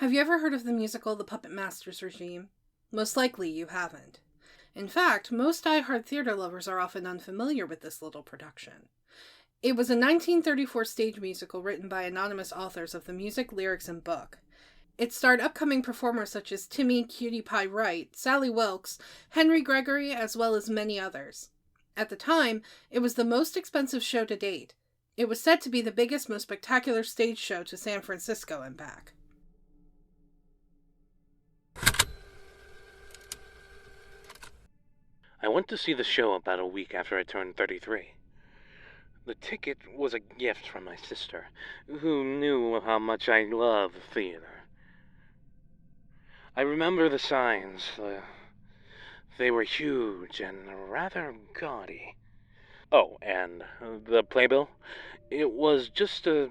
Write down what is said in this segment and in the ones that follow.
Have you ever heard of the musical The Puppetmaster's Regime? Most likely you haven't. In fact, most die-hard theater lovers are often unfamiliar with this little production. It was a 1934 stage musical written by anonymous authors of the music, lyrics, and book. It starred upcoming performers such as Timmy Cutie Pie Wright, Sally Wilkes, Henry Gregory, as well as many others. At the time, it was the most expensive show to date. It was said to be the biggest, most spectacular stage show to San Francisco and back. I went to see the show about a week after I turned 33. The ticket was a gift from my sister, who knew how much I love theater. I remember the signs. They were huge and rather gaudy. Oh, and the playbill? It was just a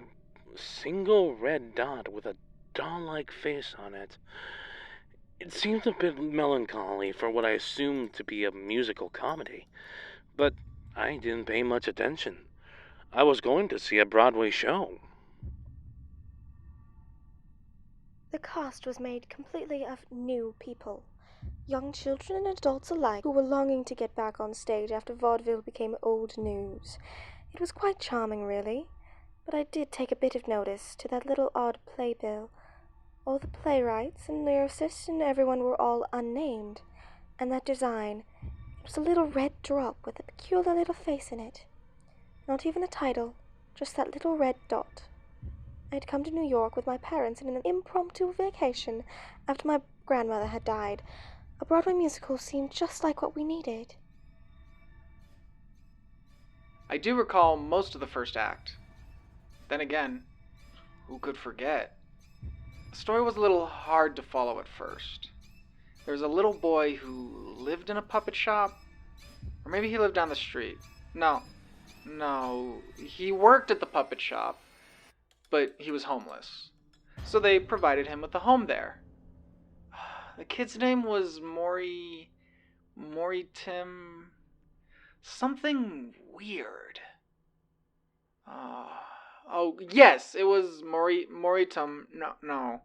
single red dot with a doll-like face on it. It seemed a bit melancholy for what I assumed to be a musical comedy, but I didn't pay much attention. I was going to see a Broadway show. The cast was made completely of new people, young children and adults alike, who were longing to get back on stage after vaudeville became old news. It was quite charming, really, but I did take a bit of notice to that little odd playbill. All the playwrights and lyricists and everyone were all unnamed, and that design, it was a little red drop with a peculiar little face in it. Not even a title, just that little red dot. I had come to New York with my parents in an impromptu vacation after my grandmother had died. A Broadway musical seemed just like what we needed. I do recall most of the first act. Then again, who could forget? The story was a little hard to follow at first. There was a little boy who lived in a puppet shop, or maybe he lived down the street. No, he worked at the puppet shop, but he was homeless. So they provided him with a home there. The kid's name was Tim, something weird. Oh, yes, it was Moritum. No.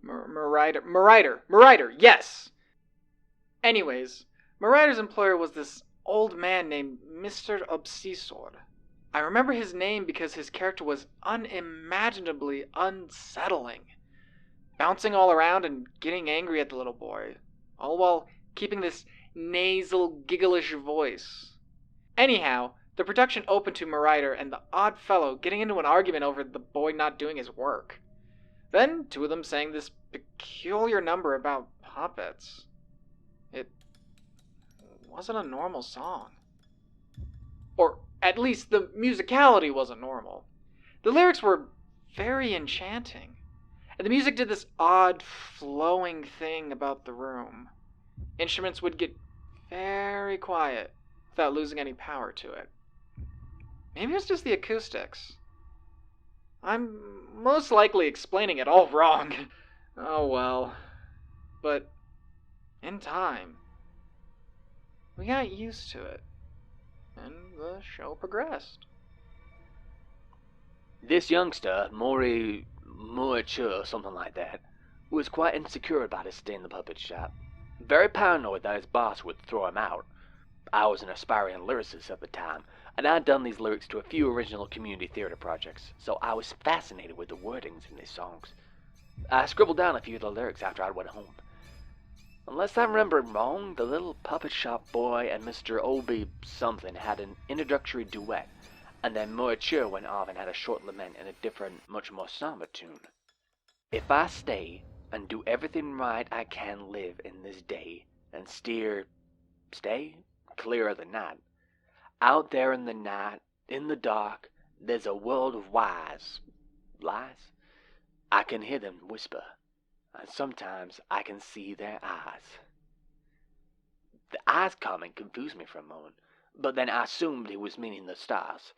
Mariter, yes. Anyways, Mariter's employer was this old man named Mr. Obsessor. I remember his name because his character was unimaginably unsettling, bouncing all around and getting angry at the little boy, all while keeping this nasal, gigglish voice. Anyhow, the production opened to Mariter and the odd fellow getting into an argument over the boy not doing his work. Then two of them sang this peculiar number about puppets. It wasn't a normal song. Or at least the musicality wasn't normal. The lyrics were very enchanting, and the music did this odd flowing thing about the room. Instruments would get very quiet without losing any power to it. Maybe it's just the acoustics. I'm most likely explaining it all wrong. Oh well. But in time, we got used to it, and the show progressed. This youngster, Moritur, something like that, was quite insecure about his stay in the puppet shop. Very paranoid that his boss would throw him out. I was an aspiring lyricist at the time, and I'd done these lyrics to a few original community theater projects, so I was fascinated with the wordings in these songs. I scribbled down a few of the lyrics after I went home. Unless I remember wrong, the little puppet shop boy and Mr. Obi something had an introductory duet, and then Moritur went off and had a short lament in a different, much more somber tune. If I stay and do everything right I can live in this day, and stay clear of the night. Out there in the night, in the dark, there's a world of lies. I can hear them whisper, and sometimes I can see their eyes. The eyes comment confused me for a moment, but then I assumed he was meaning the stars.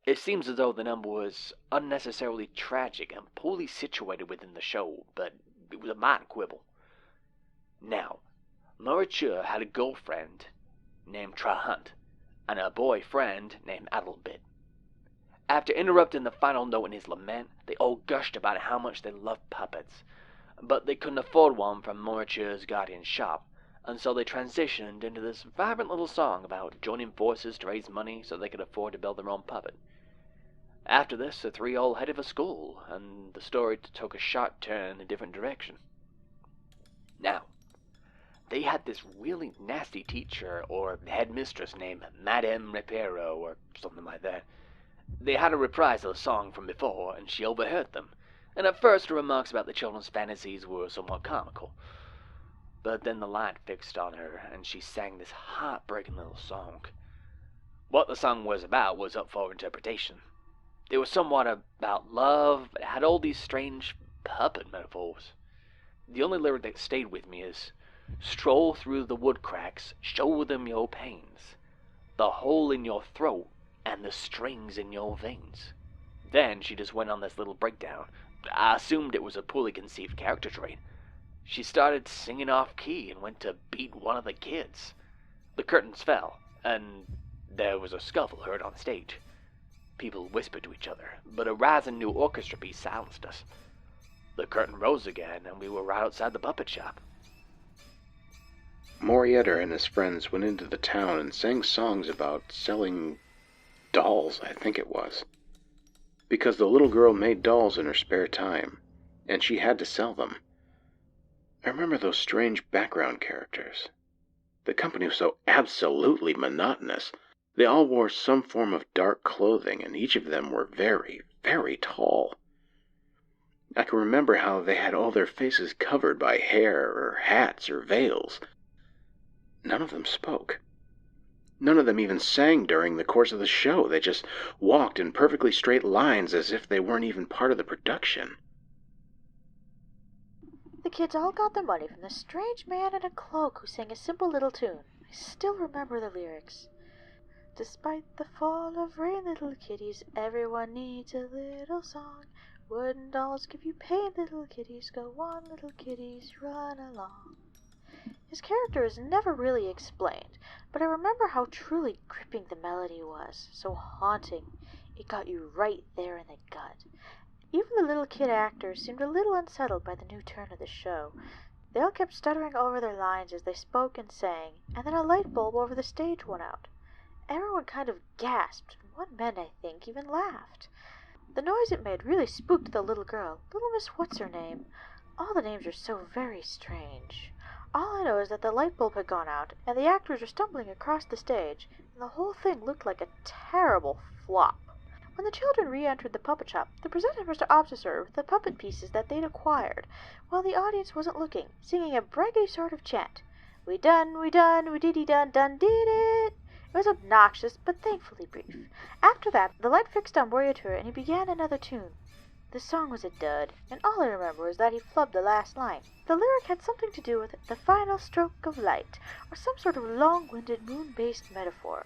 It seems as though the number was unnecessarily tragic and poorly situated within the show, but it was a mind quibble. Now, Moritur had a girlfriend named Trahunt, and a boyfriend named Adelbit. After interrupting the final note in his lament, they all gushed about how much they loved puppets. But they couldn't afford one from Moriarty's guardian shop, and so they transitioned into this vibrant little song about joining forces to raise money so they could afford to build their own puppet. After this, the three all headed for school, and the story took a sharp turn in a different direction. Now, they had this really nasty teacher or headmistress named Madame Repero or something like that. They had a reprise of the song from before, and she overheard them, and at first her remarks about the children's fantasies were somewhat comical. But then the light fixed on her, and she sang this heartbreaking little song. What the song was about was up for interpretation. It was somewhat about love, but it had all these strange puppet metaphors. The only lyric that stayed with me is, "Stroll through the wood cracks, show them your pains, the hole in your throat, and the strings in your veins." Then she just went on this little breakdown. I assumed it was a poorly conceived character trait. She started singing off key and went to beat one of the kids. The curtains fell, and there was a scuffle heard on stage. People whispered to each other, but a rising new orchestra piece silenced us. The curtain rose again, and we were right outside the puppet shop. Moriarty and his friends went into the town and sang songs about selling dolls, I think it was. Because the little girl made dolls in her spare time, and she had to sell them. I remember those strange background characters. The company was so absolutely monotonous. They all wore some form of dark clothing, and each of them were very, very tall. I can remember how they had all their faces covered by hair or hats or veils. None of them spoke. None of them even sang during the course of the show. They just walked in perfectly straight lines as if they weren't even part of the production. The kids all got their money from the strange man in a cloak who sang a simple little tune. I still remember the lyrics. Despite the fall of rain, little kitties, everyone needs a little song. Wooden dolls give you pain, little kitties, go on, little kitties, run along. His character is never really explained, but I remember how truly gripping the melody was, so haunting. It got you right there in the gut. Even the little kid actors seemed a little unsettled by the new turn of the show. They all kept stuttering over their lines as they spoke and sang, and then a light bulb over the stage went out. Everyone kind of gasped, and one man, I think, even laughed. The noise it made really spooked the little girl, little Miss What's-Her-Name. All the names are so very strange. All I know is that the light bulb had gone out, and the actors were stumbling across the stage, and the whole thing looked like a terrible flop. When the children re-entered the puppet shop, the presenter was to observe the puppet pieces that they'd acquired, while the audience wasn't looking, singing a braggedy sort of chant. We done, we diddy done, done did it. It was obnoxious, but thankfully brief. After that, the light fixed on Moriarty, and he began another tune. The song was a dud, and all I remember is that he flubbed the last line. The lyric had something to do with the final stroke of light, or some sort of long-winded moon-based metaphor.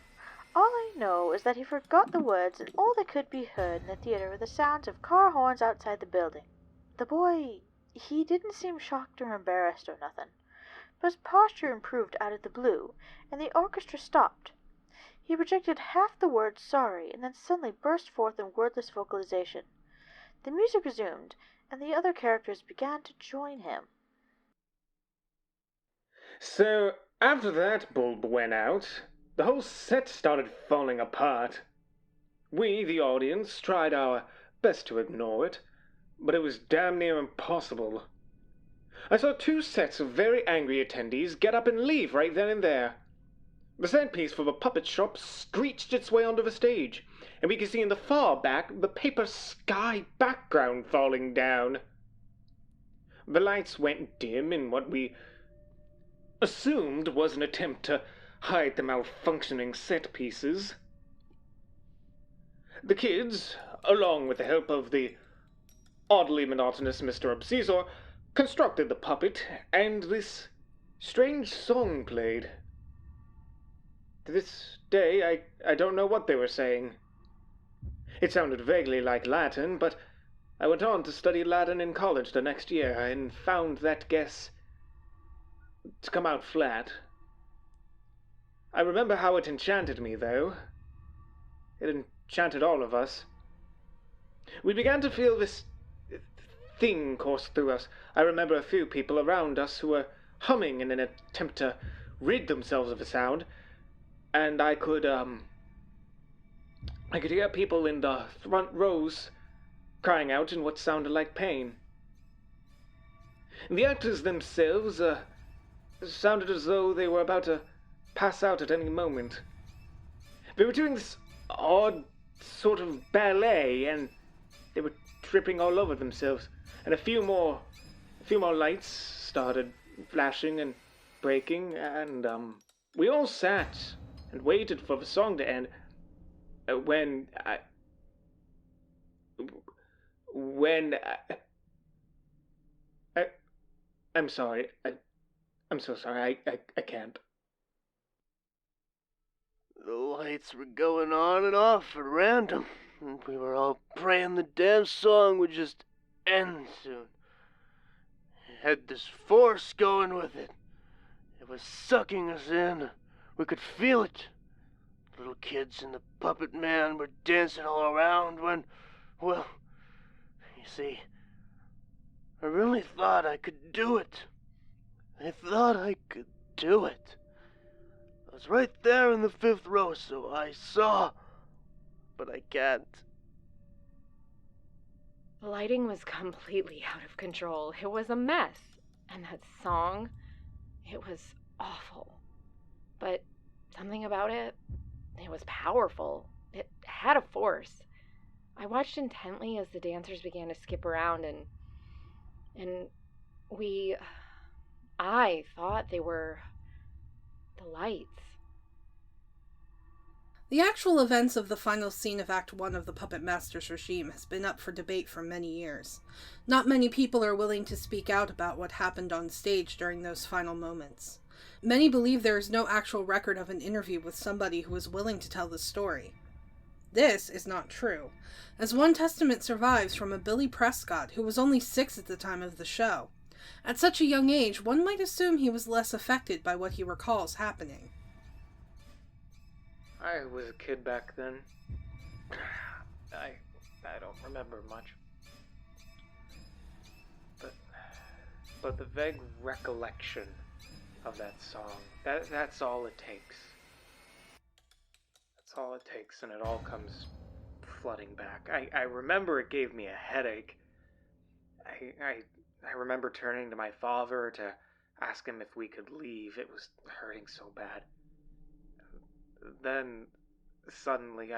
All I know is that he forgot the words, and all that could be heard in the theater were the sounds of car horns outside the building. The boy, he didn't seem shocked or embarrassed or nothing, but his posture improved out of the blue, and the orchestra stopped. He projected half the word sorry, and then suddenly burst forth in wordless vocalization. The music resumed, and the other characters began to join him. So, after that bulb went out, the whole set started falling apart. We, the audience, tried our best to ignore it, but it was damn near impossible. I saw 2 sets of very angry attendees get up and leave right then and there. The set piece for the puppet shop screeched its way onto the stage, and we could see in the far back the paper sky background falling down. The lights went dim in what we assumed was an attempt to hide the malfunctioning set pieces. The kids, along with the help of the oddly monotonous Mr. Obsessor, constructed the puppet, and this strange song played. To this day, I don't know what they were saying. It sounded vaguely like Latin, but I went on to study Latin in college the next year and found that guess to come out flat. I remember how it enchanted me, though. It enchanted all of us. We began to feel this thing course through us. I remember a few people around us who were humming in an attempt to rid themselves of the sound, and I could hear people in the front rows crying out in what sounded like pain. The actors themselves sounded as though they were about to pass out at any moment. They were doing this odd sort of ballet, and they were tripping all over themselves. And a few more lights started flashing and breaking, and we all sat and waited for the song to end. I'm sorry. I'm so sorry. I can't. The lights were going on and off at random, and we were all praying the damn song would just end soon. It had this force going with it. It was sucking us in. We could feel it. Little kids and the puppet man were dancing all around when, well, you see, I really thought I could do it. I thought I could do it. I was right there in the 5th row, so I saw, but I can't. The lighting was completely out of control. It was a mess. And that song, it was awful. But something about it, it was powerful. It had a force. I watched intently as the dancers began to skip around, and I thought they were the lights. The actual events of the final scene of Act 1 of the Puppetmaster's regime has been up for debate for many years. Not many people are willing to speak out about what happened on stage during those final moments. Many believe there is no actual record of an interview with somebody who was willing to tell the story. This is not true, as one testament survives from a Billy Prescott who was only 6 at the time of the show. At such a young age, one might assume he was less affected by what he recalls happening. I was a kid back then. I don't remember much. But the vague recollection of that song, that's all it takes. That's all it takes, and it all comes flooding back. I remember it gave me a headache. I remember turning to my father to ask him if we could leave. It was hurting so bad. Then, suddenly,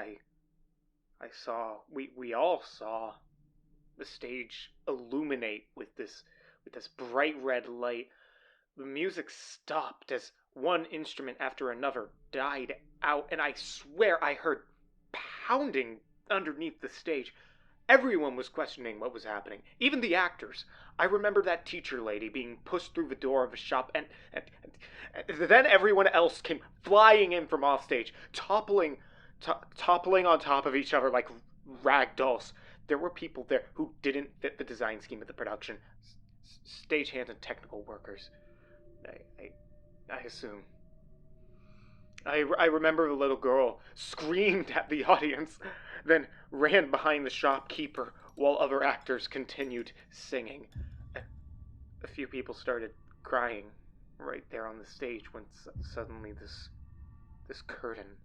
we all saw the stage illuminate with this bright red light. The music stopped as one instrument after another died out, and I swear I heard pounding underneath the stage. Everyone was questioning what was happening, even the actors. I remember that teacher lady being pushed through the door of a shop, and then everyone else came flying in from off stage, toppling on top of each other like rag dolls. There were people there who didn't fit the design scheme of the production. Stagehands and technical workers. I assume. I remember the little girl screamed at the audience, then ran behind the shopkeeper while other actors continued singing. A few people started crying right there on the stage when suddenly this curtain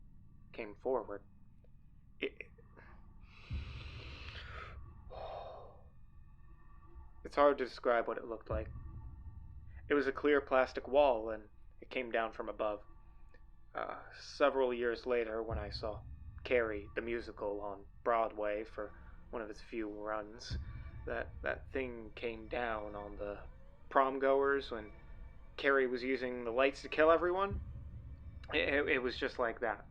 came forward. It's hard to describe what it looked like. It was a clear plastic wall, and it came down from above. Several years later, when I saw Carrie, the musical, on Broadway for one of its few runs, that thing came down on the prom goers when Carrie was using the lights to kill everyone. It was just like that.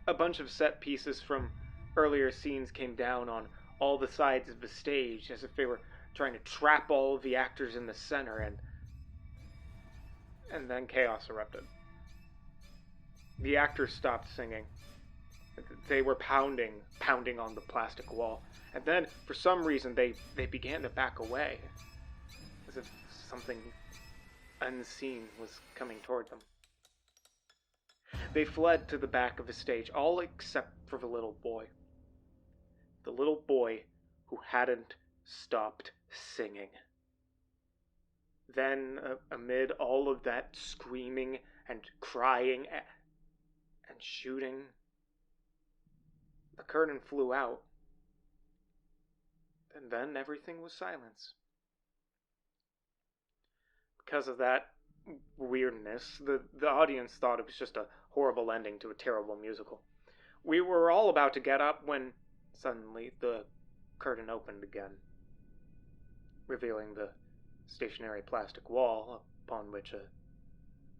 A bunch of set pieces from earlier scenes came down on all the sides of the stage as if they were trying to trap all of the actors in the center, and then chaos erupted. The actors stopped singing. They were pounding on the plastic wall. And then, for some reason, they began to back away, as if something unseen was coming toward them. They fled to the back of the stage, all except for the little boy. the little boy who hadn't stopped singing. Then, amid all of that screaming and crying and shooting, the curtain flew out, and then everything was silence. Because of that weirdness, the audience thought it was just a horrible ending to a terrible musical. We were all about to get up when suddenly the curtain opened again, revealing the stationary plastic wall upon which a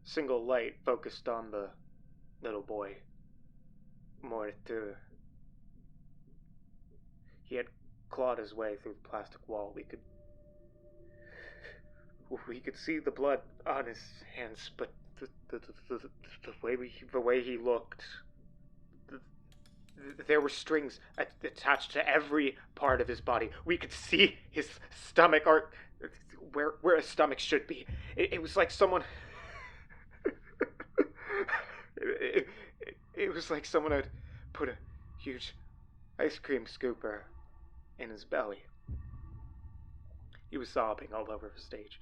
single light focused on the little boy, Morteur. He had clawed his way through the plastic wall. We could see the blood on his hands, but the way he looked, there were strings attached to every part of his body. We could see his stomach, or where his stomach should be. It was like someone. It was like someone had put a huge ice cream scooper in his belly. He was sobbing all over the stage,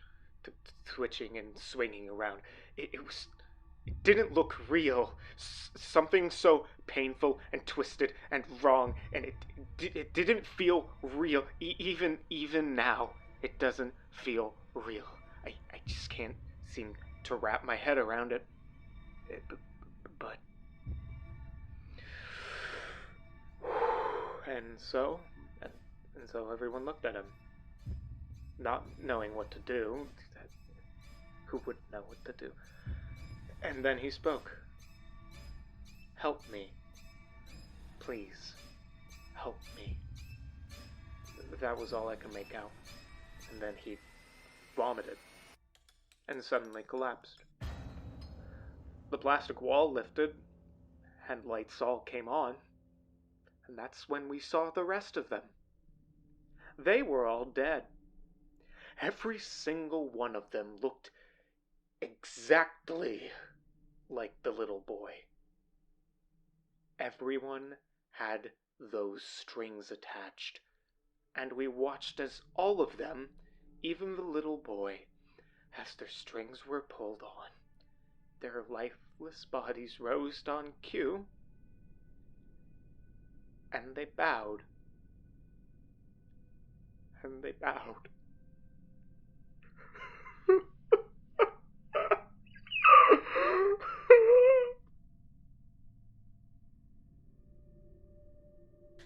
twitching and swinging around. It didn't look real. Something so painful and twisted and wrong, and it didn't feel real. Even now, it doesn't feel real. I just can't seem to wrap my head around it. But and so everyone looked at him, not knowing what to do. Who would know what to do? And then he spoke. Help me. Please. Help me. That was all I could make out. And then he vomited. And suddenly collapsed. The plastic wall lifted, and lights all came on. And that's when we saw the rest of them. They were all dead. Every single one of them looked exactly like the little boy. Everyone had those strings attached, and we watched as all of them, even the little boy, as their strings were pulled on, their lifeless bodies rose on cue, and they bowed. And they bowed.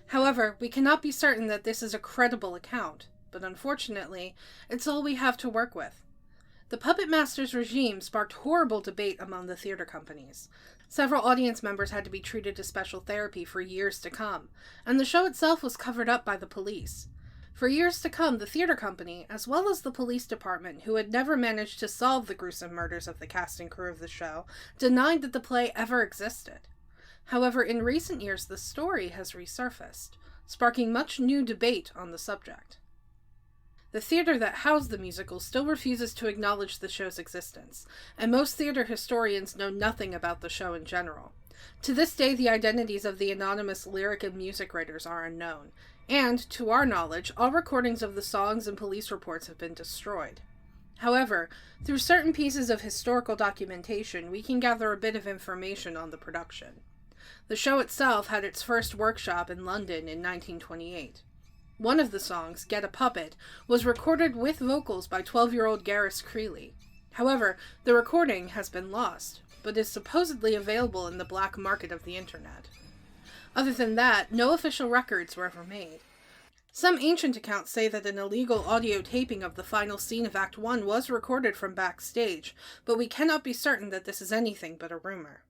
However, we cannot be certain that this is a credible account, but unfortunately, it's all we have to work with. The Puppetmaster's regime sparked horrible debate among the theater companies. Several audience members had to be treated to special therapy for years to come, and the show itself was covered up by the police. For years to come, the theater company, as well as the police department, who had never managed to solve the gruesome murders of the cast and crew of the show, denied that the play ever existed. However, in recent years, the story has resurfaced, sparking much new debate on the subject. The theater that housed the musical still refuses to acknowledge the show's existence, and most theater historians know nothing about the show in general. To this day, the identities of the anonymous lyric and music writers are unknown, and, to our knowledge, all recordings of the songs and police reports have been destroyed. However, through certain pieces of historical documentation, we can gather a bit of information on the production. The show itself had its first workshop in London in 1928. One of the songs, Get a Puppet, was recorded with vocals by 12-year-old Garris Creeley. However, the recording has been lost, but is supposedly available in the black market of the internet. Other than that, no official records were ever made. Some ancient accounts say that an illegal audio taping of the final scene of Act 1 was recorded from backstage, but we cannot be certain that this is anything but a rumor.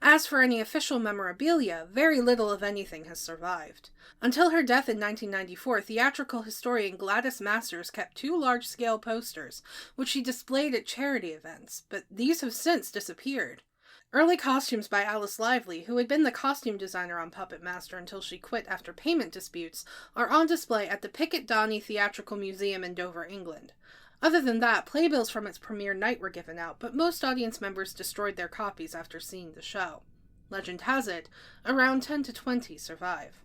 As for any official memorabilia, very little of anything has survived. Until her death in 1994, theatrical historian Gladys Masters kept 2 large-scale posters, which she displayed at charity events, but these have since disappeared. Early costumes by Alice Lively, who had been the costume designer on Puppetmaster until she quit after payment disputes, are on display at the Pickett Donny Theatrical Museum in Dover, England. Other than that, playbills from its premiere night were given out, but most audience members destroyed their copies after seeing the show. Legend has it, around 10 to 20 survive.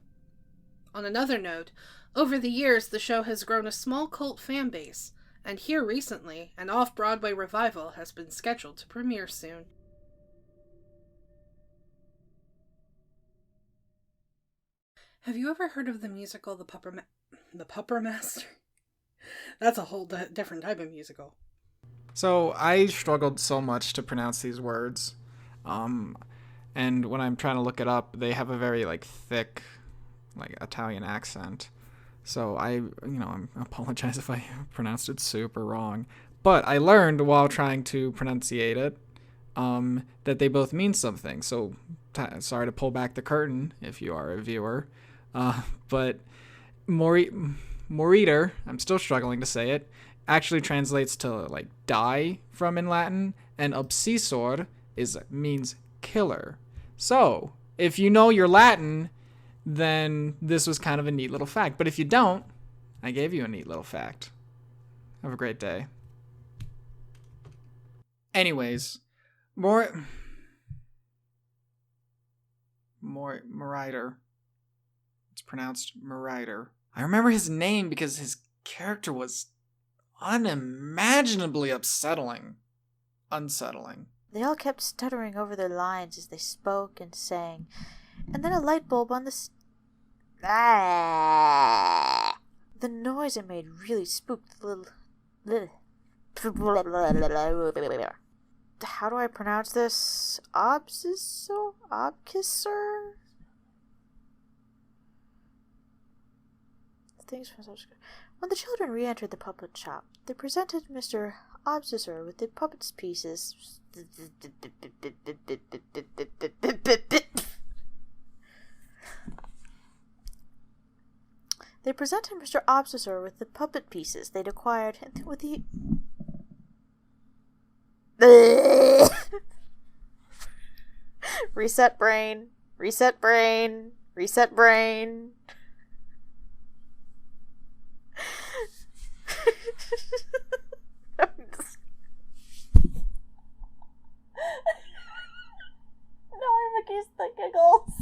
On another note, over the years the show has grown a small cult fan base, and here recently, an off-Broadway revival has been scheduled to premiere soon. Have you ever heard of the musical The Puppetmaster? That's a whole different type of musical. So I struggled so much to pronounce these words. And when I'm trying to look it up, they have a very thick Italian accent. So I apologize if I pronounced it super wrong. But I learned while trying to pronunciate it that they both mean something. So sorry to pull back the curtain if you are a viewer. But Moriter, I'm still struggling to say it, actually translates to die from in Latin, and obsessor means killer. So if you know your Latin, then this was kind of a neat little fact. But if you don't, I gave you a neat little fact. Have a great day. Anyways, Moriter. It's pronounced Moriter. I remember his name because his character was unimaginably unsettling. They all kept stuttering over their lines as they spoke and sang, and then a light bulb on the the noise it made really spooked the little... How do I pronounce this? Obkisser? When the children re-entered the puppet shop, they presented Mr. Obsessor with the puppet's pieces. They presented Mr. Obsessor with the puppet pieces they'd acquired with the... Reset brain. Now I'm against the giggles.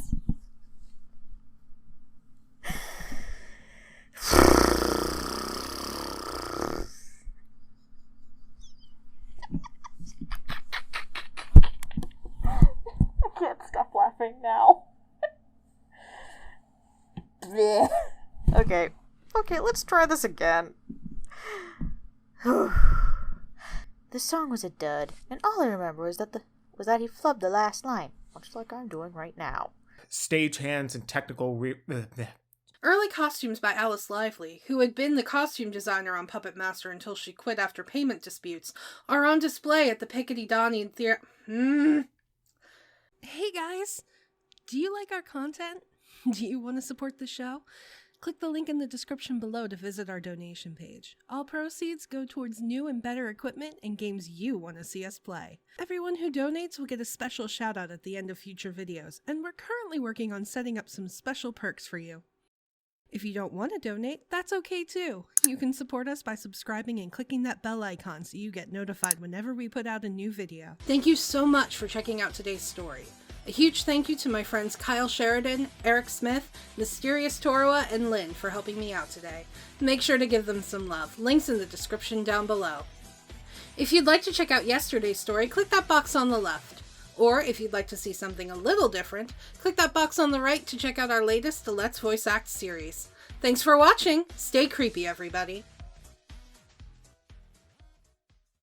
I can't stop laughing now. Okay, let's try this again. The song was a dud, and all I remember was that he flubbed the last line, much like I'm doing right now. Stagehands and technical Early costumes by Alice Lively, who had been the costume designer on Puppetmaster until she quit after payment disputes, are on display at the Piccadilly Donny Theatre. Hey guys, do you like our content? Do you want to support the show? Click the link in the description below to visit our donation page. All proceeds go towards new and better equipment and games you want to see us play. Everyone who donates will get a special shout out at the end of future videos, and we're currently working on setting up some special perks for you. If you don't want to donate, that's okay too. You can support us by subscribing and clicking that bell icon so you get notified whenever we put out a new video. Thank you so much for checking out today's story. A huge thank you to my friends Kyle Sheridan, Eric Smith, Mysterious Toroa, and Lynn for helping me out today. Make sure to give them some love. Links in the description down below. If you'd like to check out yesterday's story, click that box on the left. Or if you'd like to see something a little different, click that box on the right to check out our latest Let's Voice Act series. Thanks for watching! Stay creepy, everybody!